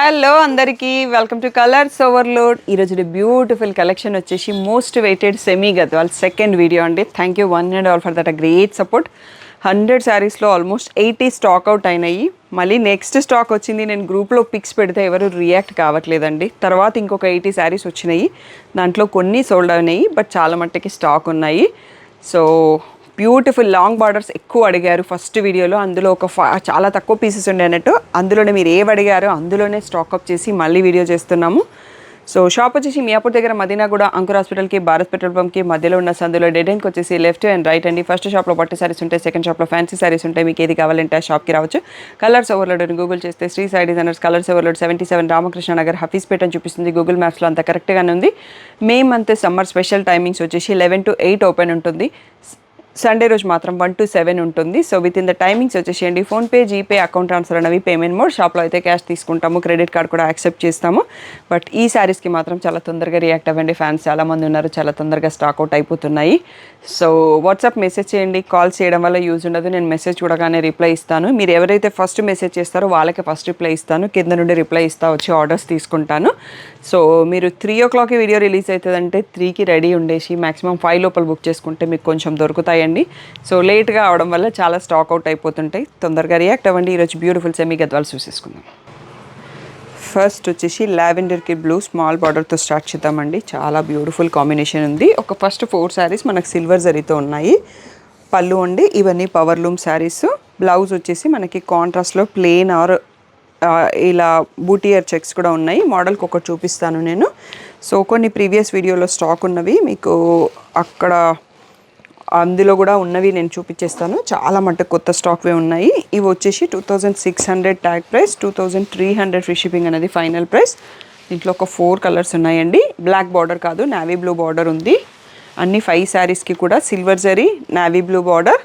Hello అందరికీ welcome to colours overload. ఈరోజు beautiful collection వచ్చేసి most weighted semi Gadwal second video అండి. Thank you one and all for that great support. 100 శారీస్లో almost 80 stock out అయినాయి. మళ్ళీ next stock వచ్చింది. నేను గ్రూప్లో పిక్స్ పెడితే ఎవరు రియాక్ట్ కావట్లేదండి. తర్వాత ఇంకొక 80 శారీస్ వచ్చినాయి. దాంట్లో కొన్ని సోల్డ్ అయినాయి, బట్ చాలా మట్టుకి స్టాక్ ఉన్నాయి. సో బ్యూటిఫుల్ లాంగ్ బార్డర్స్ ఎక్కువ అడిగారు ఫస్ట్ వీడియోలో. అందులో చాలా తక్కువ పీసెస్ ఉండే అన్నట్టు. అందులోనే మీరు ఏవి అడిగారో అందులోనే స్టాక్అప్ చేసి మళ్ళీ వీడియో చేస్తున్నాము. సో షాప్ వచ్చేసి మియాపూర్ దగ్గర మదీనాగూడ అంకుర్ హాస్పిటల్కి భారత్ పెట్రోల్ పంప్కి మధ్యలో ఉన్న సందులో డెడ్ ఎండ్కి వచ్చేసి లెఫ్ట్ అండ్ రైట్ అండి. ఫస్ట్ షాప్లో పట్టు సారీస్ ఉంటాయి, సెకండ్ షాప్లో ఫ్యాన్సీ సారీస్ ఉంటాయి. మీకు ఏది కావాలంటే ఆ షాప్కి రావచ్చు. కలర్స్ ఓవర్లోడ్ అని గూగుల్ చేస్తే Sri Sai designers colours overload 77 Ramakrishna Nagar Hafeezpet అని చూపిస్తుంది. గూగుల్ మ్యాప్స్లో అంత కరెక్ట్గానే ఉంది. May month summer special timings వచ్చేసి 11 to 8 ఓపెన్ ఉంటుంది. సండే రోజు మాత్రం 1 to 7 ఉంటుంది. So with in the timings వచ్చేసేయండి. ఫోన్పే, జీపే, అకౌంట్ ట్రాన్స్ఫర్ అనేవి పేమెంట్ మోడ్. షాప్లో అయితే క్యాష్ తీసుకుంటాము, క్రెడిట్ కార్డ్ కూడా యాక్సెప్ట్ చేస్తాము. బట్ ఈ శారీస్కి మాత్రం చాలా తొందరగా రియాక్ట్ అవ్వండి. ఫ్యాన్స్ చాలామంది ఉన్నారు, చాలా తొందరగా స్టాక్ అవుట్ అయిపోతున్నాయి. సో వాట్సాప్ మెసేజ్ చేయండి. కాల్ చేయడం వల్ల యూజ్ ఉండదు. నేను మెసేజ్ చూడగానే రిప్లై ఇస్తాను. మీరు ఎవరైతే ఫస్ట్ మెసేజ్ చేస్తారో వాళ్ళకి ఫస్ట్ రిప్లై ఇస్తాను. కింద నుండి రిప్లై ఇస్తా వచ్చి ఆర్డర్స్ తీసుకుంటాను. సో మీరు 3 o'clockకి వీడియో రిలీజ్ అవుతుందంటే 3కి రెడీ ఉండేసి మ్యాక్సిమం 5 లోపల బుక్ చేసుకుంటే మీకు కొంచెం దొరుకుతాయండి. సో లేట్గా అవడం వల్ల చాలా స్టాక్ అవుట్ అయిపోతుంటాయి. తొందరగా రియాక్ట్ అవ్వండి. ఈరోజు బ్యూటిఫుల్ సెమీ గద్వాలు చూసేసుకుందాం. ఫస్ట్ వచ్చేసి లావెండర్కి బ్లూ స్మాల్ బార్డర్తో స్టార్ట్ చేద్దామండి. చాలా బ్యూటిఫుల్ కాంబినేషన్ ఉంది. ఒక ఫస్ట్ 4 శారీస్ మనకు సిల్వర్ జరీతో ఉన్నాయి. పళ్ళు అండి, ఇవన్నీ పవర్ లూమ్ శారీస్. బ్లౌజ్ వచ్చేసి మనకి కాంట్రాస్ట్లో ప్లెయిన్ ఆర్ ఇలా బూటియర్ చెక్స్ కూడా ఉన్నాయి. మోడల్కి ఒకటి చూపిస్తాను నేను. సో కొన్ని ప్రీవియస్ వీడియోలో స్టాక్ ఉన్నవి మీకు అక్కడ అందులో కూడా ఉన్నవి నేను చూపించేస్తాను. చాలా మటుకు కొత్త స్టాక్వే ఉన్నాయి. ఇవి వచ్చేసి 2600 ట్యాగ్ ప్రైస్, 2300 ఫ్రీ షిప్పింగ్ అనేది ఫైనల్ ప్రైస్. దీంట్లో ఒక 4 కలర్స్ ఉన్నాయండి. బ్లాక్ బార్డర్ కాదు, నావీ బ్లూ బార్డర్ ఉంది. అన్ని 5 శారీస్కి కూడా silver zari, navy blue border.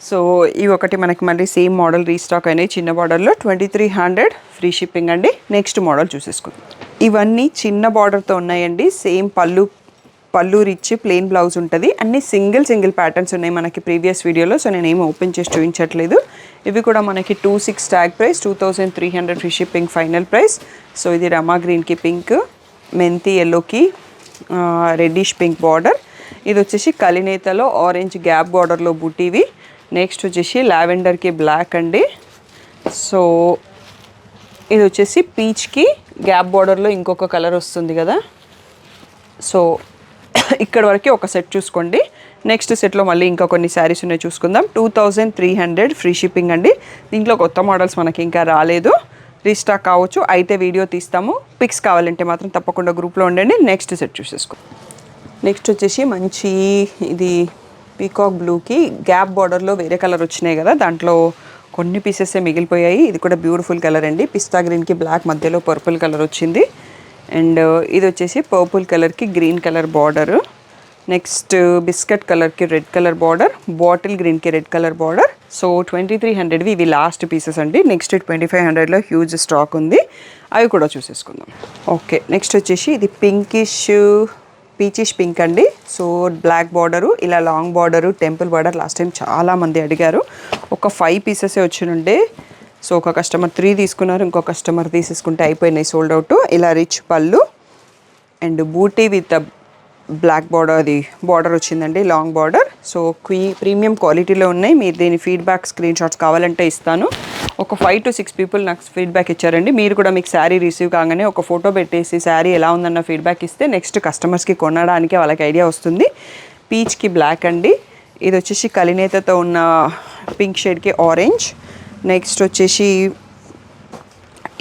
So ఇవి ఒకటి మనకి మళ్ళీ సేమ్ మోడల్ రీస్టాక్ అయినాయి చిన్న బార్డర్లో. 2300 ఫ్రీ షిప్పింగ్ అండి. నెక్స్ట్ మోడల్ చూసేసుకుందాం. ఇవన్నీ చిన్న బార్డర్తో ఉన్నాయండి. సేమ్ పళ్ళు రిచ్ ప్లెయిన్ బ్లౌజ్ ఉంటుంది. అన్ని సింగిల్ ప్యాటర్న్స్ ఉన్నాయి మనకి ప్రీవియస్ వీడియోలో. సో నేను ఏమి ఓపెన్ చేసి చూపించట్లేదు. ఇవి కూడా మనకి 26 tag price, 2300 free shipping final price. So ఇది రమా గ్రీన్కి పింక్, మెంతి ఎల్లోకి రెడ్డిష్ పింక్ బార్డర్. ఇది వచ్చేసి కలినేతలో ఆరెంజ్ గ్యాప్ బార్డర్లో బుటీవి. నెక్స్ట్ వచ్చేసి లావెండర్కి బ్లాక్ అండి. సో ఇది వచ్చేసి పీచ్కి గ్యాప్ బార్డర్లో ఇంకొక కలర్ వస్తుంది కదా. సో ఇక్కడ వరకు ఒక సెట్ చూసుకోండి. నెక్స్ట్ సెట్లో మళ్ళీ ఇంకా కొన్ని శారీస్ ఉన్నాయి, చూసుకుందాం. 2300 ఫ్రీ షిప్పింగ్ అండి. దీంట్లో కొత్త మోడల్స్ మనకి ఇంకా రాలేదు, రీస్టాక్ కావచ్చు. అయితే వీడియో తీస్తాము. పిక్స్ కావాలంటే మాత్రం తప్పకుండా గ్రూప్లో ఉండండి. Next set చూసేసుకో. నెక్స్ట్ వచ్చేసి మంచి ఇది పీకాక్ బ్లూకి గ్యాప్ బార్డర్లో వేరే కలర్ వచ్చినాయి కదా, దాంట్లో కొన్ని పీసెస్ మిగిలిపోయాయి. ఇది కూడా బ్యూటిఫుల్ కలర్ అండి. పిస్తా గ్రీన్కి బ్లాక్ మధ్యలో పర్పుల్ కలర్ వచ్చింది. అండ్ ఇది వచ్చేసి పర్పుల్ కలర్కి green colour border. Next biscuit కలర్కి రెడ్ కలర్ బార్డర్, బాటిల్ గ్రీన్కి రెడ్ కలర్ బార్డర్. సో 2300 ఇవి లాస్ట్ పీసెస్ అండి. నెక్స్ట్ 2500లో హ్యూజ్ స్టాక్ ఉంది, అవి కూడా చూసేసుకుందాం. ఓకే, నెక్స్ట్ వచ్చేసి ఇది పింకిష్ పీచిష్ పింక్ అండి. సో బ్లాక్ బార్డరు, ఇలా long border, temple border. Last time చాలామంది అడిగారు. ఒక 5 పీసెసే వచ్చినుండే. సో ఒక కస్టమర్ 3 తీసుకున్నారు, ఇంకో కస్టమర్ తీసేసుకుంటే అయిపోయినాయి, సోల్డ్ అవుట్. ఇలా rich pallu and buti with black border, అది బార్డర్ వచ్చిందండి, లాంగ్ బార్డర్. సో ప్రీమియం క్వాలిటీలో ఉన్నాయి. మీరు దీని ఫీడ్బ్యాక్ స్క్రీన్ షాట్స్ కావాలంటే ఇస్తాను. ఒక 5 to 6 పీపుల్ నాకు ఫీడ్బ్యాక్ ఇచ్చారండి. మీరు కూడా మీకు శారీ రిసీవ్ కాగానే ఒక ఫోటో పెట్టేసి శారీ ఎలా ఉందన్న ఫీడ్బ్యాక్ ఇస్తే నెక్స్ట్ కస్టమర్స్కి కొనడానికి వాళ్ళకి ఐడియా వస్తుంది. పీచ్కి బ్లాక్ అండి. ఇది వచ్చేసి కలినేతతో ఉన్న పింక్ షేడ్కి ఆరెంజ్. నెక్స్ట్ వచ్చేసి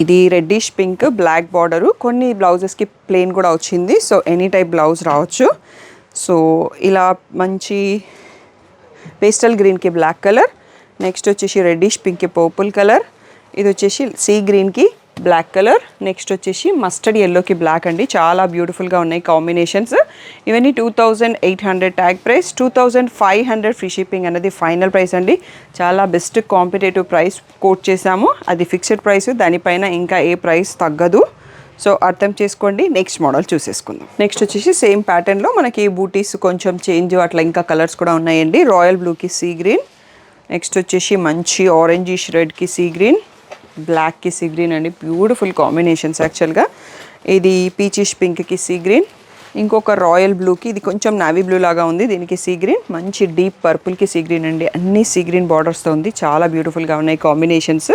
ఇది రెడ్డిష్ పింక్ బ్లాక్ బార్డరు. కొన్ని బ్లౌజెస్కి ప్లెయిన్ కూడా వచ్చింది. సో ఎనీ టైప్ బ్లౌజ్ రావచ్చు. సో ఇలా మంచి పేస్టల్ గ్రీన్కి బ్లాక్ కలర్. నెక్స్ట్ వచ్చేసి రెడ్డిష్ పింక్కి పర్పుల్ కలర్. ఇది వచ్చేసి సీ గ్రీన్కి బ్లాక్ కలర్. నెక్స్ట్ వచ్చేసి మస్టర్డ్ ఎల్లోకి బ్లాక్ అండి. చాలా బ్యూటిఫుల్గా ఉన్నాయి కాంబినేషన్స్. ఇవన్నీ 2800 ట్యాగ్ ప్రైస్, 2500 ఫ్రీ షిప్పింగ్ అనేది ఫైనల్ ప్రైస్ అండి. చాలా బెస్ట్ కాంపిటేటివ్ ప్రైస్ కోట్ చేసాము. అది ఫిక్స్డ్ ప్రైస్, దానిపైన ఇంకా ఏ ప్రైస్ తగ్గదు. సో అర్థం చేసుకోండి. నెక్స్ట్ మోడల్ చూసేసుకుందాం. నెక్స్ట్ వచ్చేసి సేమ్ ప్యాటర్న్లో మనకి బూటీస్ కొంచెం చేంజ్, అట్లా ఇంకా కలర్స్ కూడా ఉన్నాయండి. రాయల్ బ్లూకి సీ గ్రీన్. నెక్స్ట్ వచ్చేసి మంచి ఆరెంజిష్ రెడ్కి సీ గ్రీన్. బ్లాక్కి సీ గ్రీన్ అండి, బ్యూటిఫుల్ కాంబినేషన్స్ యాక్చువల్గా. ఇది పీచిష్ పింక్కి సీ గ్రీన్, ఇంకొక రాయల్ బ్లూకి, ఇది కొంచెం నావీ బ్లూ లాగా ఉంది, దీనికి సీ గ్రీన్, మంచి డీప్ పర్పుల్కి సీ గ్రీన్ అండి. అన్ని సీ గ్రీన్ బార్డర్స్తో ఉంది, చాలా బ్యూటిఫుల్గా ఉన్నాయి కాంబినేషన్స్.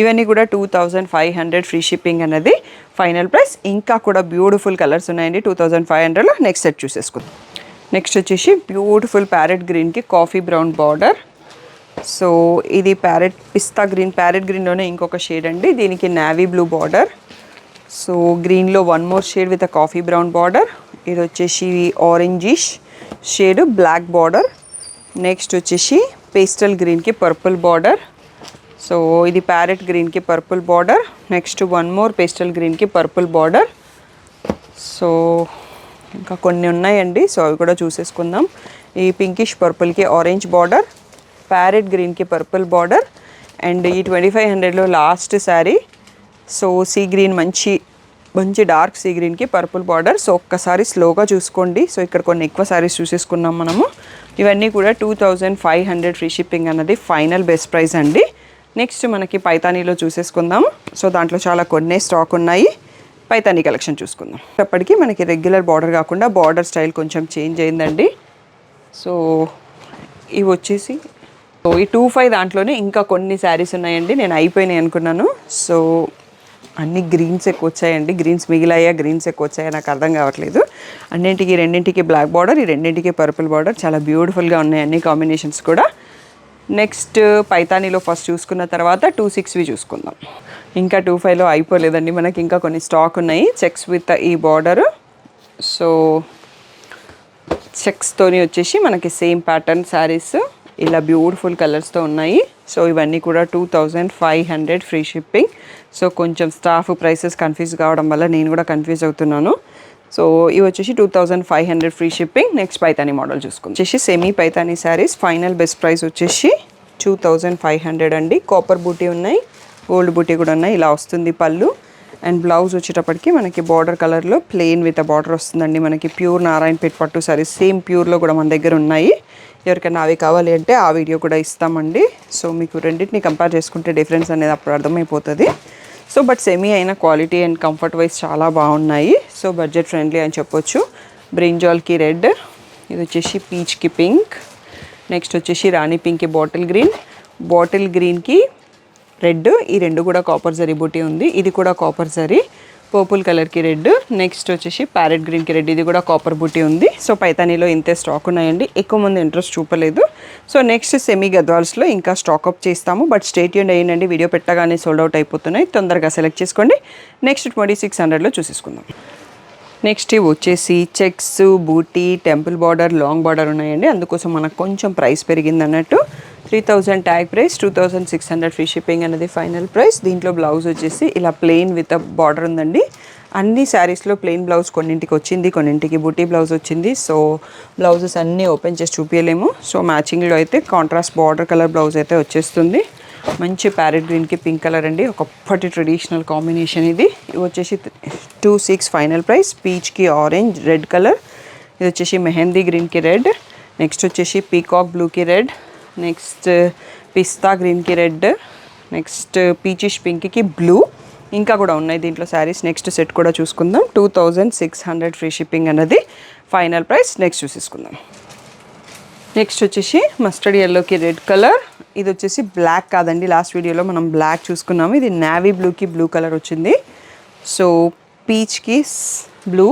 ఇవన్నీ కూడా 2500 ఫ్రీ షిప్పింగ్ అన్నది ఫైనల్ ప్రైస్. ఇంకా కూడా బ్యూటిఫుల్ కలర్స్ ఉన్నాయండి 2500లో. నెక్స్ట్ సెట్ చూసేసుకుందాం. నెక్స్ట్ వచ్చేసి బ్యూటిఫుల్ ప్యారెట్ గ్రీన్కి కాఫీ బ్రౌన్ బార్డర్. సో ఇది పిస్తా గ్రీన్, ప్యారెట్ గ్రీన్లోనే ఇంకొక షేడ్ అండి, దీనికి నావీ బ్లూ బార్డర్. సో గ్రీన్లో one more shade with a coffee brown border. ఇది వచ్చేసి orangish shade black border. Next వచ్చేసి పేస్టల్ గ్రీన్కి పర్పుల్ బార్డర్. సో ఇది ప్యారెట్ గ్రీన్కి purple border. Next one more pastel గ్రీన్కి పర్పుల్ బార్డర్. సో ఇంకా కొన్ని ఉన్నాయండి, సో అవి కూడా చూసేసుకుందాం. ఈ పింకిష్ పర్పుల్కి ఆరెంజ్ బార్డర్, ప్యారెట్ గ్రీన్కి పర్పుల్ బార్డర్. అండ్ ఈ 2500లో last sari. So sea green, మంచి మంచి డార్క్ సీ గ్రీన్కి పర్పుల్ బార్డర్. సో ఒక్కసారి స్లోగా చూసుకోండి. సో ఇక్కడ కొన్ని ఎక్కువ శారీస్ చూసేసుకున్నాం మనము. ఇవన్నీ కూడా 2500 ఫ్రీ షిప్పింగ్ అన్నది ఫైనల్ బెస్ట్ ప్రైస్ అండి. నెక్స్ట్ మనకి పైతానీలో చూసేసుకుందాం. సో దాంట్లో చాలా కొన్ని స్టాక్ ఉన్నాయి. పైతానీ కలెక్షన్ చూసుకుందాం. అప్పటికి మనకి రెగ్యులర్ బార్డర్ కాకుండా బార్డర్ స్టైల్ కొంచెం చేంజ్ అయిందండి. సో ఇవి వచ్చేసి ఈ 25 దాంట్లోనే ఇంకా కొన్ని శారీస్ ఉన్నాయండి. నేను అయిపోయినాయి అనుకున్నాను. సో అన్ని గ్రీన్స్ ఎక్కువ వచ్చాయండి, గ్రీన్స్ మిగిలాయా గ్రీన్స్ ఎక్కువ వచ్చాయా నాకు అర్థం కావట్లేదు. రెండింటికి బ్లాక్ బార్డర్, ఈ రెండింటికి పర్పుల్ బార్డర్. చాలా బ్యూటిఫుల్గా ఉన్నాయి అన్ని కాంబినేషన్స్ కూడా. నెక్స్ట్ పైతానీలో ఫస్ట్ చూసుకున్న తర్వాత 26వి చూసుకుందాం. ఇంకా 25లో అయిపోలేదండి, మనకి ఇంకా కొన్ని స్టాక్ ఉన్నాయి. చెక్స్ విత్ ఈ బార్డర్. సో చెక్స్తోని వచ్చేసి మనకి సేమ్ ప్యాటర్న్ శారీస్ ఇలా బ్యూటిఫుల్ కలర్స్తో ఉన్నాయి. సో ఇవన్నీ కూడా 2500 ఫ్రీ షిప్పింగ్. సో కొంచెం స్టాఫ్ ప్రైసెస్ కన్ఫ్యూజ్ కావడం వల్ల నేను కూడా కన్ఫ్యూజ్ అవుతున్నాను. సో ఇవి వచ్చేసి 2500 free shipping. Next Paithani model చూసుకుందాం. వచ్చేసి semi Paithani saris. Final best price వచ్చేసి 2500 అండి. కాపర్ బూటీ ఉన్నాయి, గోల్డ్ బూటీ కూడా ఉన్నాయి. ఇలా వస్తుంది పళ్ళు. అండ్ బ్లౌజ్ వచ్చేటప్పటికి మనకి బార్డర్ కలర్లో ప్లెయిన్ విత్ బార్డర్ వస్తుందండి. మనకి ప్యూర్ నారాయణపేట్ పట్టు శారీస్ సేమ్ ప్యూర్లో కూడా మన దగ్గర ఉన్నాయి. ఎవరికైనా అవి కావాలి అంటే ఆ వీడియో కూడా ఇస్తామండి. సో మీకు రెండింటిని కంపేర్ చేసుకుంటే డిఫరెన్స్ అనేది అప్పుడు అర్థమైపోతుంది. సో బట్ సెమీ అయిన క్వాలిటీ అండ్ కంఫర్ట్ వైజ్ చాలా బాగున్నాయి. సో బడ్జెట్ ఫ్రెండ్లీ అని చెప్పొచ్చు. బ్రింజాల్కి రెడ్, ఇది వచ్చేసి పీచ్కి పింక్. నెక్స్ట్ వచ్చేసి రాణి పింక్కి బాటిల్ గ్రీన్కి రెడ్. ఈ రెండు కూడా కాపర్ జరీ బూటీ ఉంది, ఇది కూడా కాపర్ జరీ. పర్పుల్ కలర్కి రెడ్. నెక్స్ట్ వచ్చేసి ప్యారెట్ గ్రీన్కి రెడ్, ఇది కూడా కాపర్ బూటీ ఉంది. సో పైతానీలో ఇంతే స్టాక్ ఉన్నాయండి, ఎక్కువ మంది ఇంట్రెస్ట్ చూపలేదు. సో నెక్స్ట్ సెమీ గద్వాల్స్లో ఇంకా స్టాక్అప్ చేస్తాము. బట్ స్టేట్ యూన్ అయ్యిందండి, వీడియో పెట్టగానే సోల్డ్ అవుట్ అయిపోతున్నాయి. తొందరగా సెలెక్ట్ చేసుకోండి. నెక్స్ట్ 2600లో చూసేసుకుందాం. నెక్స్ట్ ఇవి వచ్చేసి చెక్స్, బూటీ, టెంపుల్ బార్డర్, లాంగ్ బార్డర్ ఉన్నాయండి. అందుకోసం మనకు కొంచెం ప్రైస్ పెరిగింది అన్నట్టు. 3000 ట్యాగ్ ప్రైస్, 2600 ఫ్రీ షిప్పింగ్ అనేది ఫైనల్ ప్రైస్. దీంట్లో బ్లౌజ్ వచ్చేసి ఇలా ప్లెయిన్ విత్ బార్డర్ ఉందండి. అన్ని శారీస్లో ప్లెయిన్ బ్లౌజ్ కొన్నింటికి వచ్చింది, కొన్నింటికి బూటీ బ్లౌజ్ వచ్చింది. సో బ్లౌజెస్ అన్నీ ఓపెన్ చేసి చూపించలేము. సో మ్యాచింగ్లో అయితే కాంట్రాస్ట్ బార్డర్ కలర్ బ్లౌజ్ అయితే వచ్చేస్తుంది. మంచి ప్యారెట్ గ్రీన్కి పింక్ కలర్ అండి, ఒకప్పటి ట్రెడిషనల్ కాంబినేషన్ ఇది. ఇవి వచ్చేసి 26 ఫైనల్ ప్రైస్. పీచ్కి ఆరెంజ్, రెడ్ కలర్. ఇది వచ్చేసి మెహందీ గ్రీన్కి రెడ్. నెక్స్ట్ వచ్చేసి పీకాక్ బ్లూకి రెడ్. నెక్స్ట్ పిస్తా గ్రీన్కి రెడ్. నెక్స్ట్ పీచిష్ పింక్కి బ్లూ. ఇంకా కూడా ఉన్నాయి దీంట్లో శారీస్. నెక్స్ట్ సెట్ కూడా చూసుకుందాం. 2600 ఫ్రీ షిప్పింగ్ అన్నది ఫైనల్ ప్రైస్. నెక్స్ట్ చూసేసుకుందాం. నెక్స్ట్ వచ్చేసి మస్టర్డ్ ఎల్లోకి రెడ్ కలర్. ఇది వచ్చేసి బ్లాక్ కాదండి, లాస్ట్ వీడియోలో మనం బ్లాక్ చూసుకున్నాము. ఇది నావీ బ్లూకి బ్లూ కలర్ వచ్చింది. సో పీచ్కి బ్లూ.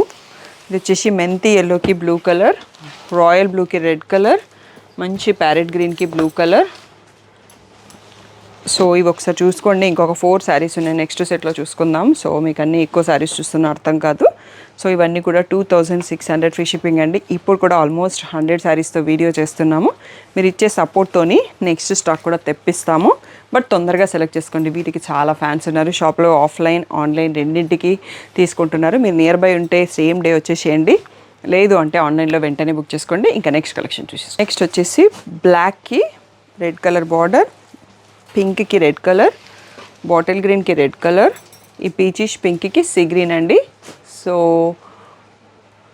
ఇది వచ్చేసి మెంతి ఎల్లోకి బ్లూ కలర్, రాయల్ బ్లూకి రెడ్ కలర్, మంచి ప్యారెట్ గ్రీన్కి బ్లూ కలర్. సో ఇవి ఒకసారి చూసుకోండి. ఇంకొక 4 శారీస్ ఉన్నాయి, నెక్స్ట్ సెట్లో చూసుకుందాం. సో మీకు అన్నీ ఎక్కువ శారీస్ చూస్తున్న అర్థం కాదు. సో ఇవన్నీ కూడా 2600 ఫ్రీ షిప్పింగ్ అండి. ఇప్పుడు కూడా ఆల్మోస్ట్ 100 శారీస్తో వీడియో చేస్తున్నాము. మీరు ఇచ్చే సపోర్ట్తోని నెక్స్ట్ స్టాక్ కూడా తెప్పిస్తాము. బట్ తొందరగా సెలెక్ట్ చేసుకోండి, వీటికి చాలా ఫ్యాన్స్ ఉన్నారు. షాప్లో ఆఫ్లైన్, ఆన్లైన్ రెండింటికి తీసుకుంటున్నారు. మీరు నియర్ బై ఉంటే సేమ్ డే వచ్చేసేయండి, లేదు అంటే ఆన్లైన్లో వెంటనే బుక్ చేసుకోండి. ఇంకా నెక్స్ట్ కలెక్షన్ చూసేసి నెక్స్ట్ వచ్చేసి బ్లాక్కి రెడ్ కలర్ బార్డర్, పింక్కి రెడ్ కలర్, బాటిల్ గ్రీన్కి రెడ్ కలర్, ఈ పీచిష్ పింక్కి సీ గ్రీన్ అండి. సో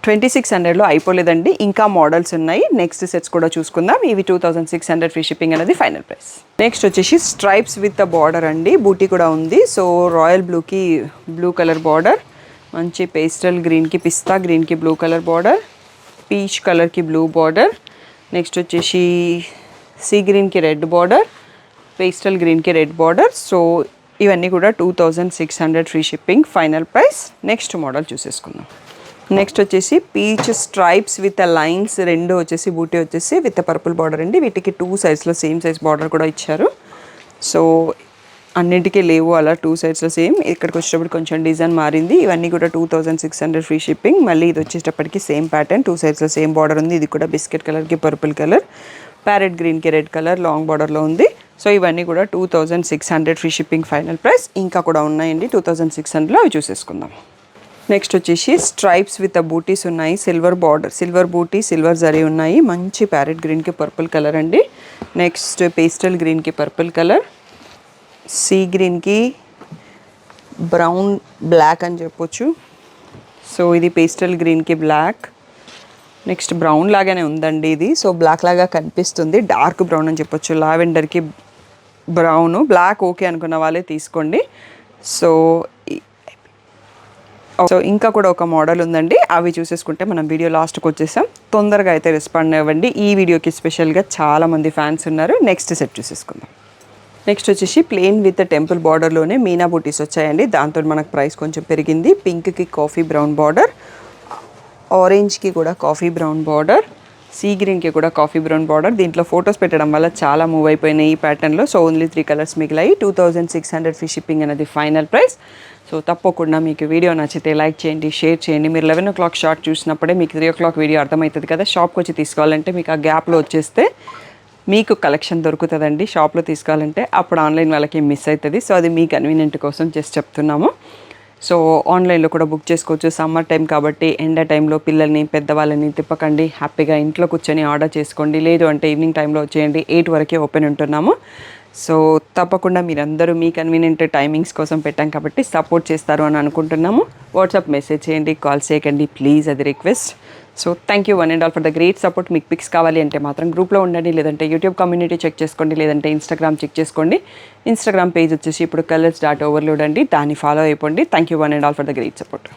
2600లో అయిపోలేదండి, ఇంకా మోడల్స్ ఉన్నాయి. నెక్స్ట్ సెట్స్ కూడా చూసుకుందాం. ఇవి 2600 ఫ్రీ షిప్పింగ్ అనేది ఫైనల్ ప్రైస్. నెక్స్ట్ వచ్చేసి స్ట్రైప్స్ విత్ ద బార్డర్ అండి, బూటీ కూడా ఉంది. సో రాయల్ బ్లూకి బ్లూ కలర్ బార్డర్, మంచి పేస్టల్ గ్రీన్కి పిస్తా గ్రీన్కి బ్లూ కలర్ బార్డర్, పీచ్ కలర్కి బ్లూ బార్డర్, నెక్స్ట్ వచ్చేసి సీ గ్రీన్కి రెడ్ బార్డర్, పేస్టల్ గ్రీన్కి రెడ్ బార్డర్. సో ఇవన్నీ కూడా 2600 free shipping final price. Next model చూసేసుకుందాం. నెక్స్ట్ వచ్చేసి పీచ్ స్ట్రైప్స్ విత్ లైన్స్, రెండు వచ్చేసి బూటీ వచ్చేసి విత్ పర్పుల్ బార్డర్ అండి. వీటికి 2 సైజ్లో సేమ్ సైజ్ బార్డర్ కూడా ఇచ్చారు. సో అన్నింటికీ లేవు అలా 2 సైడ్స్లో సేమ్. ఇక్కడికి వచ్చేటప్పుడు కొంచెం డిజైన్ మారింది. ఇవన్నీ కూడా 2600 ఫ్రీ షిప్పింగ్. మళ్ళీ ఇది వచ్చేటప్పటికి సేమ్ ప్యాటర్న్, 2 సైడ్స్లో సేమ్ బార్డర్ ఉంది. ఇది కూడా బిస్కెట్ కలర్కి పర్పుల్ కలర్, ప్యారెట్ గ్రీన్కి రెడ్ కలర్ లాంగ్ బార్డర్లో ఉంది. సో ఇవన్నీ కూడా 2600 ఫ్రీ షిప్పింగ్ ఫైనల్ ప్రైస్. ఇంకా కూడా ఉన్నాయండి 2600లో, అవి చూసేసుకుందాం. నెక్స్ట్ వచ్చేసి స్ట్రైప్స్ విత్ బూటీస్ ఉన్నాయి, సిల్వర్ బార్డర్, సిల్వర్ బూటీ సిల్వర్ జరీ ఉన్నాయి. మంచి ప్యారెట్ గ్రీన్కి పర్పుల్ కలర్ అండి. నెక్స్ట్ పేస్టల్ గ్రీన్కి పర్పుల్ కలర్, సీ గ్రీన్కి బ్రౌన్ బ్లాక్ అని చెప్పొచ్చు. సో ఇది పేస్టల్ గ్రీన్కి బ్లాక్, నెక్స్ట్ బ్రౌన్ లాగానే ఉందండి ఇది. సో బ్లాక్ లాగా కనిపిస్తుంది, డార్క్ బ్రౌన్ అని చెప్పొచ్చు. లావెండర్కి బ్రౌను, బ్లాక్ ఓకే అనుకున్న వాళ్ళే తీసుకోండి. సో ఇంకా కూడా ఒక మోడల్ ఉందండి, అవి చూసేసుకుంటే మనం వీడియో లాస్ట్కి వచ్చేసాం. తొందరగా అయితే రెస్పాండ్ అవ్వండి, ఈ వీడియోకి స్పెషల్గా చాలామంది ఫ్యాన్స్ ఉన్నారు. నెక్స్ట్ సెట్ చూసేసుకుందాం. నెక్స్ట్ వచ్చేసి ప్లెయిన్ విత్ టెంపుల్ బార్డర్లోనే మీనా బూటీస్ వచ్చాయండి. దాంతో మనకు ప్రైస్ కొంచెం పెరిగింది. పింక్కి కాఫీ బ్రౌన్ బార్డర్, ఆరెంజ్కి కూడా కాఫీ బ్రౌన్ బార్డర్, సీ గ్రీన్కి కూడా కాఫీ బ్రౌన్ బార్డర్. దీంట్లో ఫొటోస్ పెట్టడం వల్ల చాలా మూవ్ అయిపోయినాయి ఈ ప్యాటర్న్లో. సో ఓన్లీ 3 కలర్స్ మిగిలాయి. 2600 ఫ్రీ షిప్పింగ్ అనేది ఫైనల్ ప్రైస్. సో తప్పకుండా మీకు వీడియో నచ్చితే లైక్ చేయండి, షేర్ చేయండి. మీరు 11 o'clock షార్ట్ చూసినప్పుడే మీకు 3 o'clock వీడియో అర్థమవుతుంది కదా. షాప్కి వచ్చి తీసుకోవాలంటే మీకు ఆ గ్యాప్లో వచ్చేస్తే మీకు కలెక్షన్ దొరుకుతుందండి. షాప్లో తీసుకోవాలంటే అప్పుడు ఆన్లైన్ వాళ్ళకి మిస్ అవుతుంది. సో అది మీ కన్వీనియంట్ కోసం జస్ట్ చెప్తున్నాము. సో ఆన్లైన్లో కూడా బుక్ చేసుకోవచ్చు. సమ్మర్ టైం కాబట్టి ఎండ టైంలో పిల్లల్ని పెద్దవాళ్ళని తిప్పకండి, హ్యాపీగా ఇంట్లో కూర్చొని ఆర్డర్ చేసుకోండి. లేదు అంటే ఈవినింగ్ టైంలో వచ్చేయండి, 8 వరకే ఓపెన్ ఉంటున్నాము. సో తప్పకుండా మీరందరూ మీ కన్వీనియంట్ టైమింగ్స్ కోసం పెట్టాం కాబట్టి సపోర్ట్ చేస్తారు అని అనుకుంటున్నాము. వాట్సాప్ మెసేజ్ చేయండి, కాల్ చేయకండి ప్లీజ్, అది request. So thank you one and all for the great support. మీకు పిక్స్ కావాలి అంటే మాత్రం గ్రూప్లో ఉండండి, లేదంటే యూట్యూబ్ కమ్యూనిటీ చెక్ చేసుకోండి, లేదంటే ఇన్స్టాగ్రామ్ చెక్ చేసుకోండి. ఇన్స్టాగ్రామ్ పేజ్ వచ్చేసి ఇప్పుడు colours.overload అండి, దాన్ని ఫాలో అయిపోండి. Thank you one and all for the great support.